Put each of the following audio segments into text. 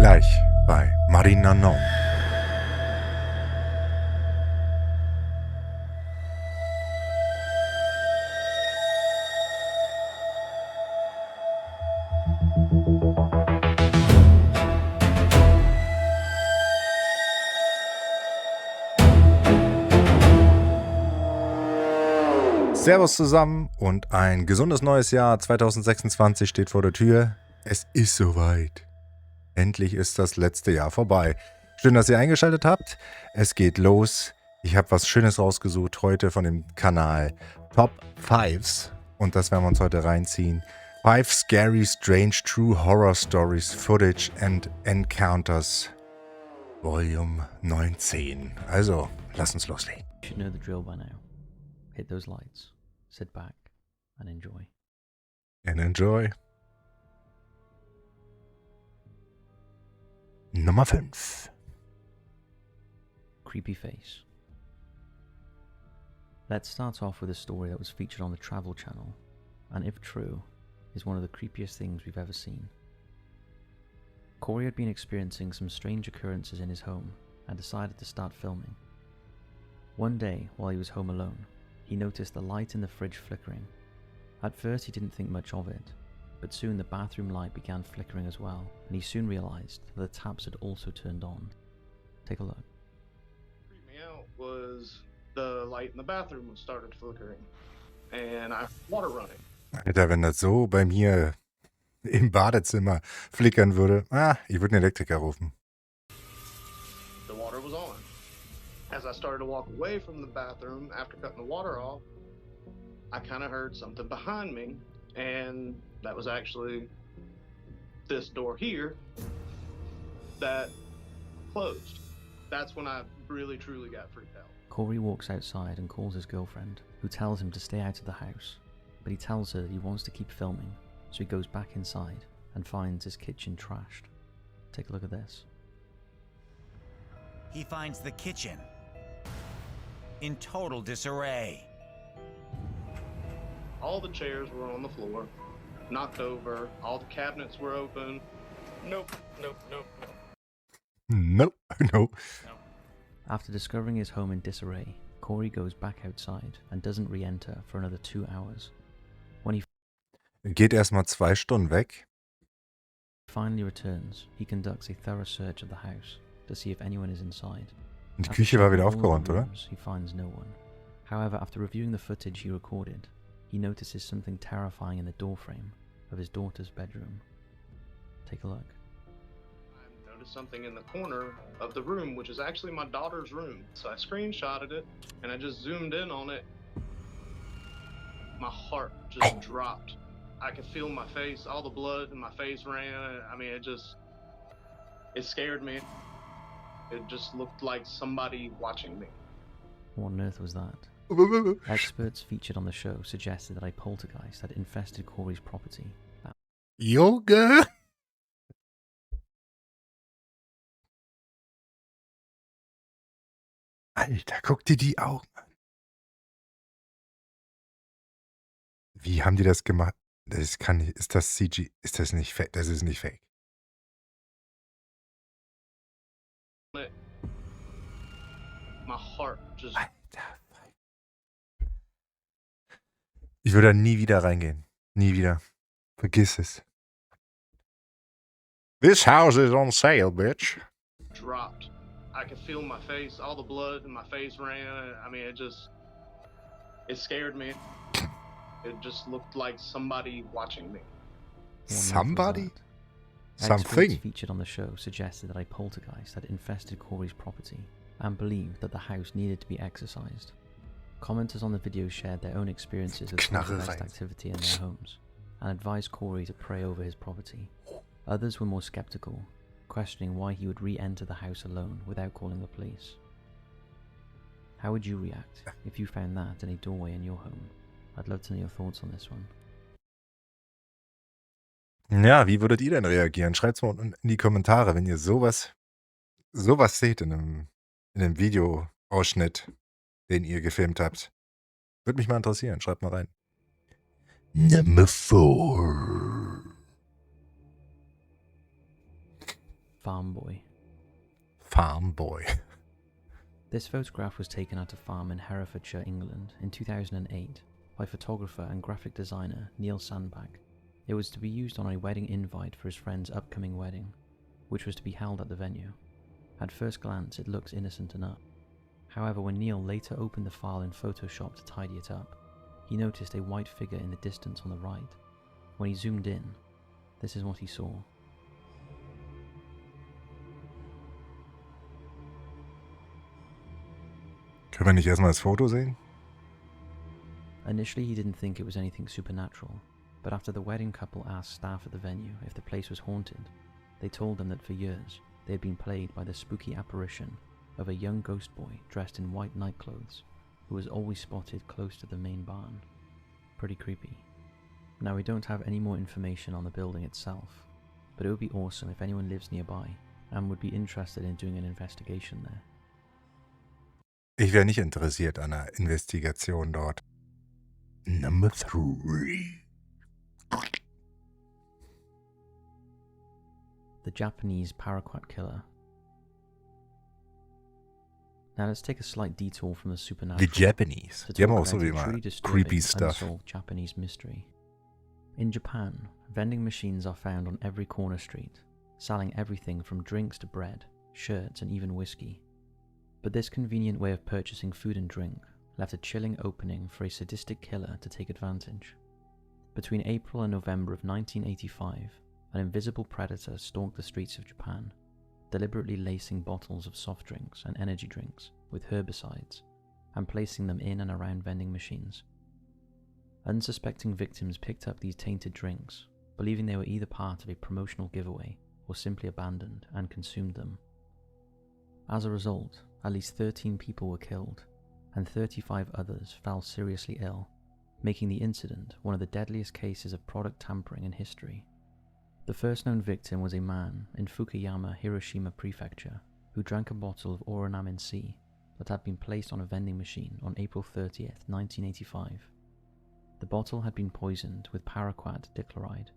Gleich bei Marina Non. Servus zusammen und ein gesundes neues Jahr 2026 steht vor der Tür. Es ist soweit. Endlich ist das letzte Jahr vorbei. Schön, dass ihr eingeschaltet habt. Es geht los. Ich habe was Schönes rausgesucht heute von dem Kanal Top 5s. Und das werden wir uns heute reinziehen. 5 Scary, Strange, True Horror Stories, Footage and Encounters. Volume 19. Also, lass uns loslegen. You should know the drill by now. Hit those lights, sit back and enjoy. And enjoy. Nummer 5. Creepy face. Let's start off with a story that was featured on the Travel Channel, and if true, is one of the creepiest things we've ever seen. Corey had been experiencing some strange occurrences in his home and decided to start filming. One day, while he was home alone, he noticed the light in the fridge flickering. At first he didn't think much of it, but soon the bathroom light began flickering as well, and he soon realized that the taps had also turned on. Take a look. What freaked me out was the light in the bathroom started flickering, and I water running. Alter, wenn das so bei mir im Badezimmer flickern würde, ich würde einen Elektriker rufen. The water was on. As I started to walk away from the bathroom after cutting the water off, I kind of heard something behind me, and that was actually this door here that closed. That's when I really truly got freaked out. Corey walks outside and calls his girlfriend, who tells him to stay out of the house, but he tells her that he wants to keep filming, so he goes back inside and finds his kitchen trashed. Take a look at this. He finds the kitchen in total disarray. All the chairs were on the floor, knocked over, all the cabinets were open. Nope. Nope. After discovering his home in disarray, Corey goes back outside and doesn't re-enter for another 2 hours. When he Geht erstmal 2 Stunden weg. finally returns, he conducts a thorough search of the house to see if anyone is inside. Und die After Küche war wieder checking all aufgeräumt, the oder? rooms, he finds no one. However, after reviewing the footage he recorded, he notices something terrifying in the doorframe of his daughter's bedroom. Take a look. I noticed something in the corner of the room, which is actually my daughter's room. So I screenshotted it, and I just zoomed in on it. My heart just dropped. I could feel my face, all the blood in my face ran. I mean, it scared me. It just looked like somebody watching me. What on earth was that? Experts featured on the show suggested that a poltergeist had infested Corey's property. Junge! Alter, guck dir die Augen an. Wie haben die das gemacht? Das kann nicht. Ist das CG? Ist das nicht fake? Das ist nicht fake. My heart just... Alter. Ich würde da nie wieder reingehen. Nie wieder. Vergiss es. This house is on sale, bitch. dropped. I could feel my face, all the blood in my face ran. I mean, it scared me. It just looked like somebody watching me. Somebody? Experts Something. featured on the show suggested that a poltergeist had infested Corey's property and believed that the house needed to be exorcised. Commenters on the video shared their own experiences with poltergeist activity in their homes and advised Corey to pray over his property. Others were more skeptical, questioning why he would re-enter the house alone without calling the police. How would you react if you found that in a doorway in your home? I'd love to know your thoughts on this one. Ja, wie würdet ihr denn reagieren? Schreibt's mal unten in die Kommentare, wenn ihr sowas seht in einem Videoausschnitt, den ihr gefilmt habt. Würde mich mal interessieren. Schreibt mal rein. Number 4. Farm Boy. Farm Boy. This photograph was taken at a farm in Herefordshire, England in 2008 by photographer and graphic designer Neil Sandbach. It was to be used on a wedding invite for his friend's upcoming wedding, which was to be held at the venue. At first glance, it looks innocent enough. However, when Neil later opened the file in Photoshop to tidy it up, he noticed a white figure in the distance on the right. When he zoomed in, this is what he saw. Können wir nicht erstmal das Foto sehen? Initially, he didn't think it was anything supernatural, but after the wedding couple asked staff at the venue if the place was haunted, they told them that for years they had been plagued by the spooky apparition of a young ghost boy dressed in white nightclothes who was always spotted close to the main barn. Pretty creepy. Now, we don't have any more information on the building itself, but it would be awesome if anyone lives nearby and would be interested in doing an investigation there. Ich wäre nicht interessiert an einer Investigation dort. Number 3. The Japanese paraquat killer. Now let's take a slight detour from the supernatural. Die Japanese. to Die haben talk auch so about wie a immer truly disturbing, creepy stuff. unsolved Japanese mystery. In Japan, vending machines are found on every corner street, selling everything from drinks to bread, shirts, and even whiskey. But this convenient way of purchasing food and drink left a chilling opening for a sadistic killer to take advantage. Between April and November of 1985, an invisible predator stalked the streets of Japan, deliberately lacing bottles of soft drinks and energy drinks with herbicides and placing them in and around vending machines. Unsuspecting victims picked up these tainted drinks, believing they were either part of a promotional giveaway or simply abandoned and consumed them. As a result, at least 13 people were killed, and 35 others fell seriously ill, making the incident one of the deadliest cases of product tampering in history. The first known victim was a man in Fukuyama, Hiroshima Prefecture, who drank a bottle of Oranamin C that had been placed on a vending machine on April 30th, 1985. The bottle had been poisoned with paraquat dichloride,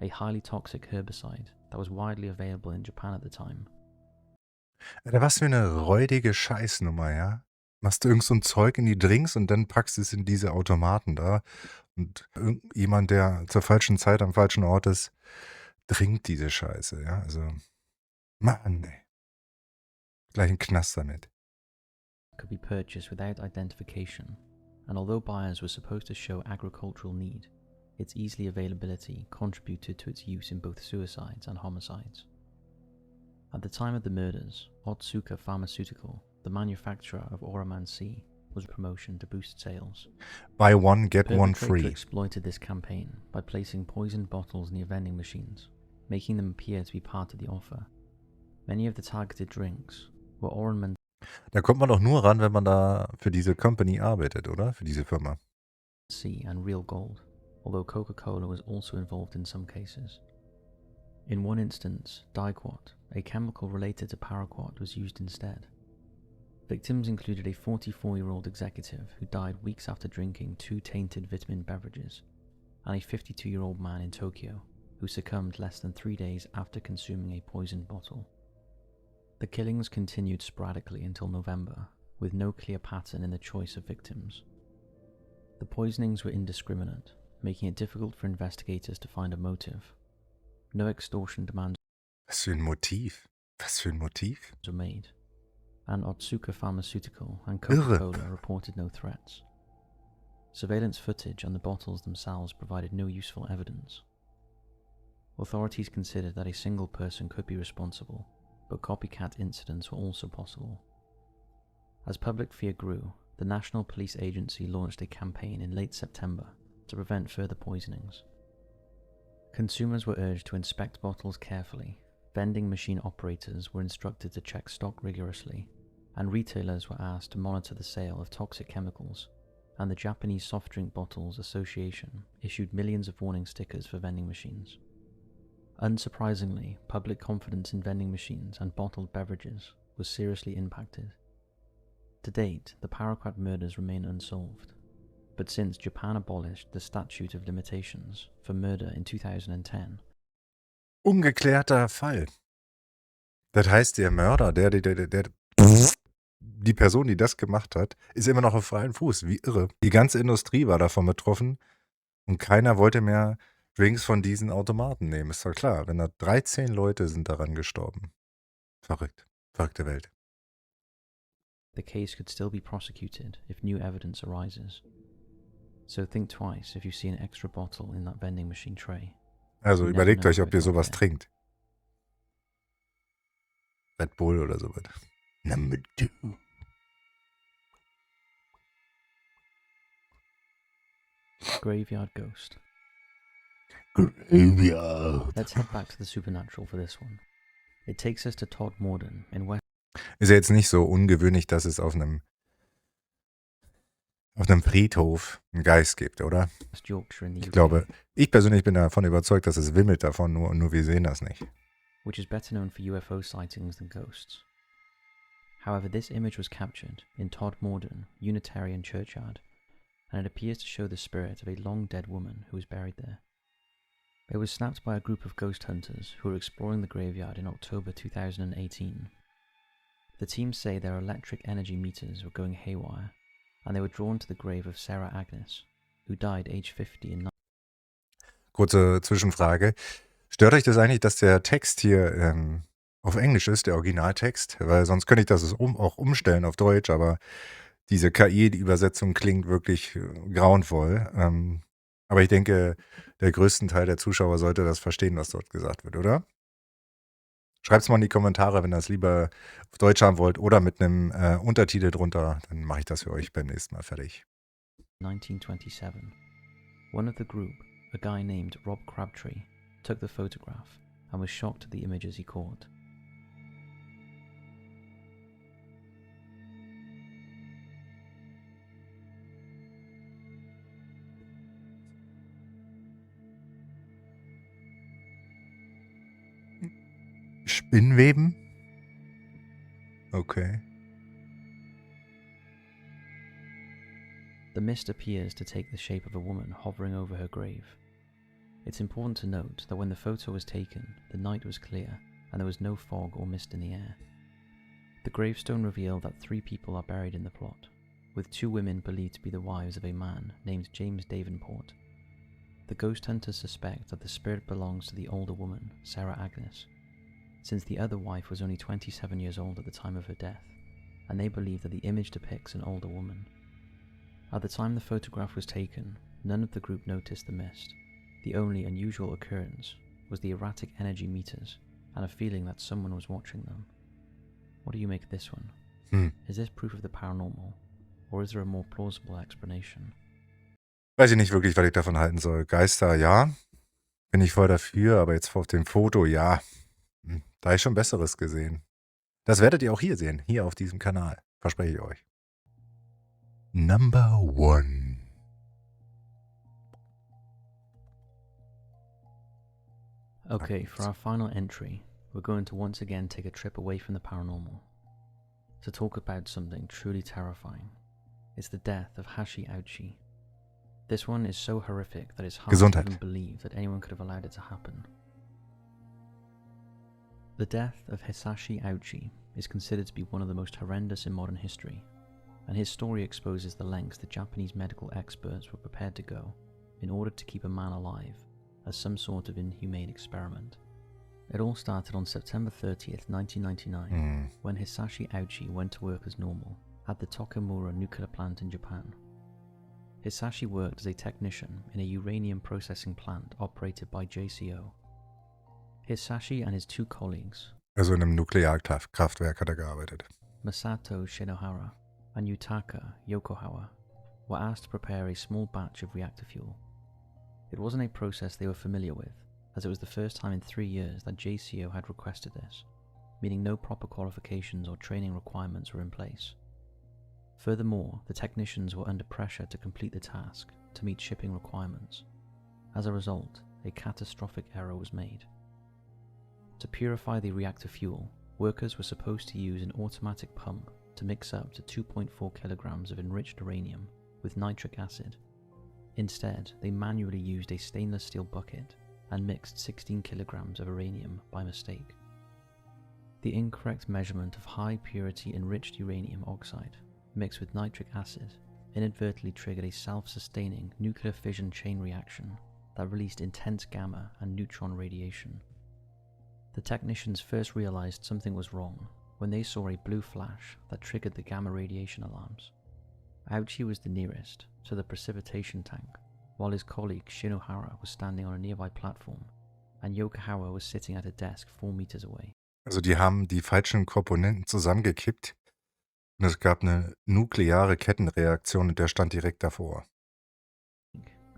a highly toxic herbicide that was widely available in Japan at the time. Alter, was für eine räudige Scheißnummer, ja? Machst du irgend so ein Zeug in die Drinks und dann packst du es in diese Automaten da. Und irgendjemand, der zur falschen Zeit am falschen Ort ist, trinkt diese Scheiße, ja? Also, Mann, ey. Gleich ein Knast damit. Could be purchased without identification, and although buyers were supposed to show agricultural need, its easy availability contributed to its use in both suicides and homicides. At the time of the murders, Otsuka Pharmaceutical, the manufacturer of Oraman C, was a promotion to boost sales. Buy one, get one Perpetrator free. exploited this campaign by placing poisoned bottles near vending machines, making them appear to be part of the offer. Many of the targeted drinks were Oraman Da kommt man doch nur ran, wenn man da für diese Company arbeitet, oder? Für diese Firma. C and real gold, although Coca-Cola was also involved in some cases. In one instance, diquat, a chemical related to paraquat, was used instead. Victims included a 44-year-old executive who died weeks after drinking 2 tainted vitamin beverages, and a 52-year-old man in Tokyo who succumbed less than 3 days after consuming a poisoned bottle. The killings continued sporadically until November, with no clear pattern in the choice of victims. The poisonings were indiscriminate, making it difficult for investigators to find a motive. No extortion demands Was für ein Motiv? Was für ein Motiv? were made, and Otsuka Pharmaceutical and Irre. Coca-Cola reported no threats. Surveillance footage and the bottles themselves provided no useful evidence. Authorities considered that a single person could be responsible, but copycat incidents were also possible. As public fear grew, the National Police Agency launched a campaign in late September to prevent further poisonings. Consumers were urged to inspect bottles carefully, vending machine operators were instructed to check stock rigorously, and retailers were asked to monitor the sale of toxic chemicals, and the Japanese Soft Drink Bottles Association issued millions of warning stickers for vending machines. Unsurprisingly, public confidence in vending machines and bottled beverages was seriously impacted. To date, the paraquat murders remain unsolved, but since Japan abolished the statute of limitations for murder in 2010, Ungeklärter Fall. Das heißt, der Mörder, die Person, die das gemacht hat, ist immer noch auf freiem Fuß, wie irre. Die ganze Industrie war davon betroffen und keiner wollte mehr Drinks von diesen Automaten nehmen. Ist doch klar, wenn da 13 Leute sind daran gestorben. Verrückt. Verrückte Welt. The case could still be prosecuted if new evidence arises. So think twice if you see an extra bottle in that vending machine tray. Also You never überlegt know euch, if ob it ihr got sowas there. trinkt. Red Bull oder sowas. Number 2. Graveyard ghost. Graveyard. Let's head back to the supernatural for this one. It takes us to Todd Morden in West Ist ja jetzt nicht so ungewöhnlich, dass es auf einem Friedhof einen Geist gibt, oder? Yorkshire in the Ich UK, glaube, ich persönlich bin davon überzeugt, dass es wimmelt davon, nur wir sehen das nicht. which is better known for UFO sightings than ghosts. However, this image was captured in Todd Morden Unitarian Churchyard, and it appears to show the spirit of a long-dead woman who was buried there. It was snapped by a group of ghost hunters who were exploring the graveyard in October 2018. The team say their electric energy meters were going haywire, and they were drawn to the grave of Sarah Agnes, who died aged 50 in Kurze Zwischenfrage. Stört euch das eigentlich, dass der Text hier auf Englisch ist, der Originaltext? Weil sonst könnte ich das auch umstellen auf Deutsch, aber diese KI, die Übersetzung klingt wirklich grauenvoll. Aber ich denke, der größte Teil der Zuschauer sollte das verstehen, was dort gesagt wird, oder? Schreibt es mal in die Kommentare, wenn ihr das lieber auf Deutsch haben wollt oder mit einem Untertitel drunter. Dann mache ich das für euch beim nächsten Mal fertig. 1927. One of the group, a guy named Rob Crabtree, took the photograph and was shocked at the images he caught. Spinnweben? Okay. The mist appears to take the shape of a woman hovering over her grave. It's important to note that when the photo was taken, the night was clear and there was no fog or mist in the air. The gravestone revealed that 3 people are buried in the plot, with 2 women believed to be the wives of a man named James Davenport. The ghost hunters suspect that the spirit belongs to the older woman, Sarah Agnes, since the other wife was only 27 years old at the time of her death, and they believe that the image depicts an older woman. At the time the photograph was taken, none of the group noticed the mist. The only unusual occurrence was the erratic energy meters and a feeling that someone was watching them. What do you make of this one? Is this proof of the paranormal, or is there a more plausible explanation? Weiß ich nicht wirklich, was ich davon halten soll. Geister, ja. Bin ich voll dafür, aber jetzt auf dem Foto, ja. Da habe ich schon Besseres gesehen. Das werdet ihr auch hier sehen, hier auf diesem Kanal. Verspreche ich euch. Number 1. Okay, for our final entry, we're going to once again take a trip away from the paranormal to talk about something truly terrifying. It's the death of Hisashi Ouchi. This one is so horrific that it's hard Gesundheit. to even believe that anyone could have allowed it to happen. The death of Hisashi Ouchi is considered to be one of the most horrendous in modern history, and his story exposes the lengths the Japanese medical experts were prepared to go in order to keep a man alive as some sort of inhumane experiment. It all started on September 30th, 1999, when Hisashi Ouchi went to work as normal at the Tokamura nuclear plant in Japan. Hisashi worked as a technician in a uranium processing plant operated by JCO. Hisashi and his 2 colleagues, Also in einem Nuklearkraftwerk hat er gearbeitet. Masato Shinohara and Yutaka Yokohara, were asked to prepare a small batch of reactor fuel. It wasn't a process they were familiar with, as it was the first time in 3 years that JCO had requested this, meaning no proper qualifications or training requirements were in place. Furthermore, the technicians were under pressure to complete the task to meet shipping requirements. As a result, a catastrophic error was made. To purify the reactor fuel, workers were supposed to use an automatic pump to mix up to 2.4 kilograms of enriched uranium with nitric acid. Instead, they manually used a stainless steel bucket and mixed 16 kilograms of uranium by mistake. The incorrect measurement of high-purity enriched uranium oxide mixed with nitric acid inadvertently triggered a self-sustaining nuclear fission chain reaction that released intense gamma and neutron radiation. The technicians first realized something was wrong when they saw a blue flash that triggered the gamma radiation alarms. Ouchi was the nearest to the precipitation tank, while his colleague Shinohara was standing on a nearby platform and Yokohama was sitting at a desk 4 meters away. Also die haben die falschen Komponenten zusammengekippt und es gab eine nukleare Kettenreaktion und der stand direkt davor.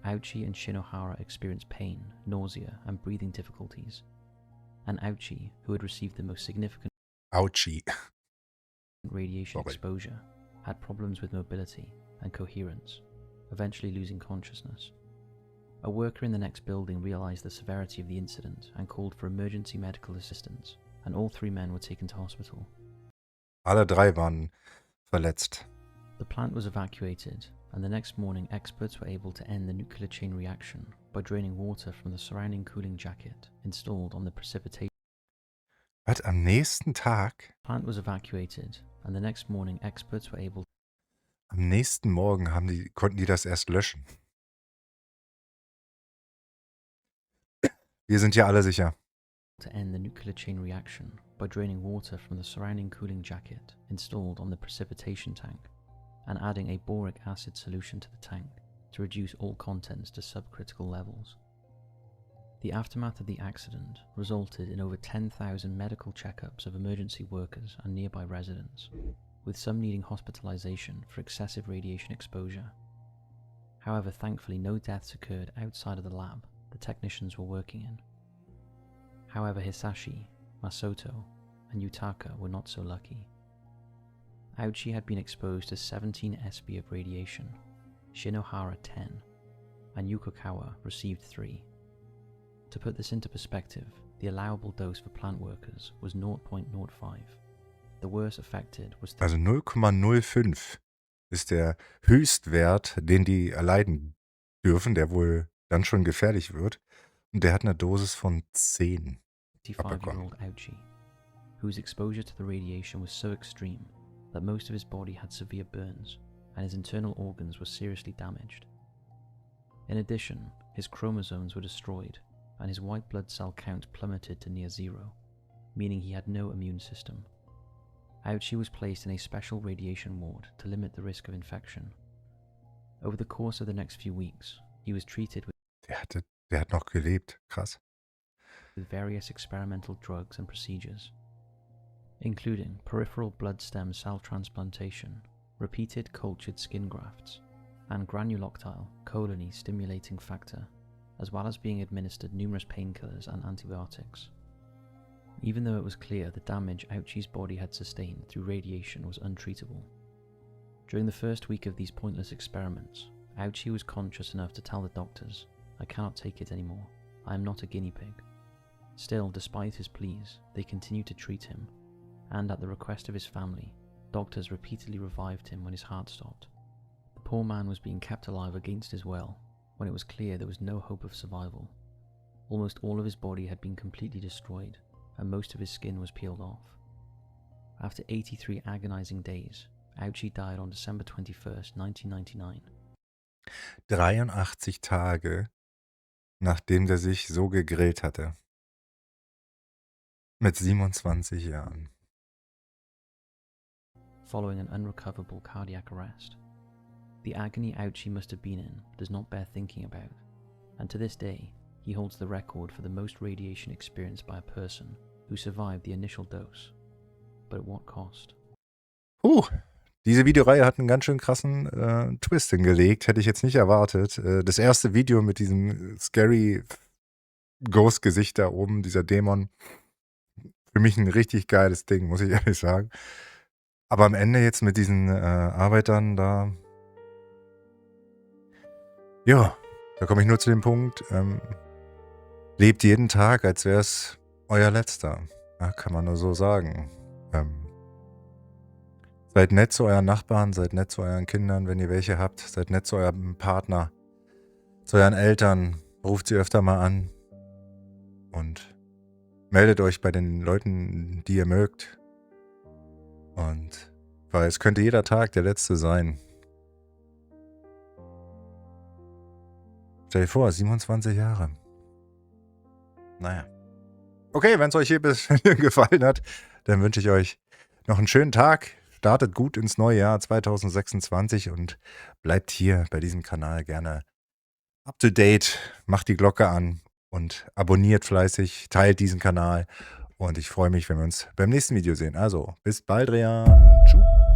Ouchi and Shinohara experienced pain, nausea, and breathing difficulties. And Ouchi, who had received the most significant Ouchi. radiation exposure, had problems with mobility and coherence, eventually losing consciousness. A worker in the next building realized the severity of the incident and called for emergency medical assistance, and all 3 men were taken to hospital. Alle 3 waren verletzt. The plant was evacuated, and the next morning experts were able to end the nuclear chain reaction by draining water from the surrounding cooling jacket installed on the precipitation. Was, am nächsten Tag? The plant was evacuated, and the next morning experts were able Am nächsten Morgen konnten die das erst löschen. Wir sind ja alle sicher. to end the nuclear chain reaction by draining water from the surrounding cooling jacket installed on the precipitation tank and adding a boric acid solution to the tank to reduce all contents to subcritical levels. The aftermath of the accident resulted in over 10,000 medical checkups of emergency workers and nearby residents, with some needing hospitalization for excessive radiation exposure. However, thankfully no deaths occurred outside of the lab the technicians were working in. However, Hisashi, Masato, and Yutaka were not so lucky. Ouchi had been exposed to 17 SB of radiation, Shinohara 10, and Yukokawa received 3. To put this into perspective, the allowable dose for plant workers was 0.05. The worst affected was... Also 0,05 ist der Höchstwert, den die erleiden dürfen, der wohl dann schon gefährlich wird. Und der hat eine Dosis von 10 abbekommen. 55-year-old Ouchi, whose exposure to the radiation was so extreme that most of his body had severe burns and his internal organs were seriously damaged. In addition, his chromosomes were destroyed and his white blood cell count plummeted to near 0, meaning he had no immune system. Ouchi was placed in a special radiation ward to limit the risk of infection. Over the course of the next few weeks, he was treated with Der hat noch gelebt. Krass. various experimental drugs and procedures, including peripheral blood stem cell transplantation, repeated cultured skin grafts, and granuloctile colony stimulating factor, as well as being administered numerous painkillers and antibiotics. Even though it was clear the damage Ouchi's body had sustained through radiation was untreatable. During the first week of these pointless experiments, Ouchi was conscious enough to tell the doctors, "I cannot take it anymore. I am not a guinea pig." Still, despite his pleas, they continued to treat him, and at the request of his family, doctors repeatedly revived him when his heart stopped. The poor man was being kept alive against his will when it was clear there was no hope of survival. Almost all of his body had been completely destroyed, and most of his skin was peeled off. After 83 agonizing days, Ouchi died on December 21st, 1999. 83 Tage, nachdem der sich so gegrillt hatte. Mit 27 Jahren. Following an unrecoverable cardiac arrest. The agony Ouchi must have been in does not bear thinking about, and to this day, he holds the record for the most radiation experienced by a person who survived the initial dose. But at what cost? Diese Videoreihe hat einen ganz schön krassen Twist hingelegt. Hätte ich jetzt nicht erwartet. Das erste Video mit diesem scary Ghost-Gesicht da oben, dieser Dämon. Für mich ein richtig geiles Ding, muss ich ehrlich sagen. Aber am Ende jetzt mit diesen Arbeitern da... Ja, da komme ich nur zu dem Punkt. Lebt jeden Tag, als wäre es euer letzter. Ja, kann man nur so sagen. Seid nett zu euren Nachbarn, seid nett zu euren Kindern, wenn ihr welche habt. Seid nett zu eurem Partner, zu euren Eltern. Ruft sie öfter mal an. Und Meldet euch bei den Leuten, die ihr mögt. Und weil es könnte jeder Tag der letzte sein. Stell dir vor, 27 Jahre. Naja. Okay, wenn es euch hier bis hierhin gefallen hat, dann wünsche ich euch noch einen schönen Tag. Startet gut ins neue Jahr 2026 und bleibt hier bei diesem Kanal gerne up to date. Macht die Glocke an und abonniert fleißig, teilt diesen Kanal. Und ich freue mich, wenn wir uns beim nächsten Video sehen. Also, bis bald, Rian. Tschüss.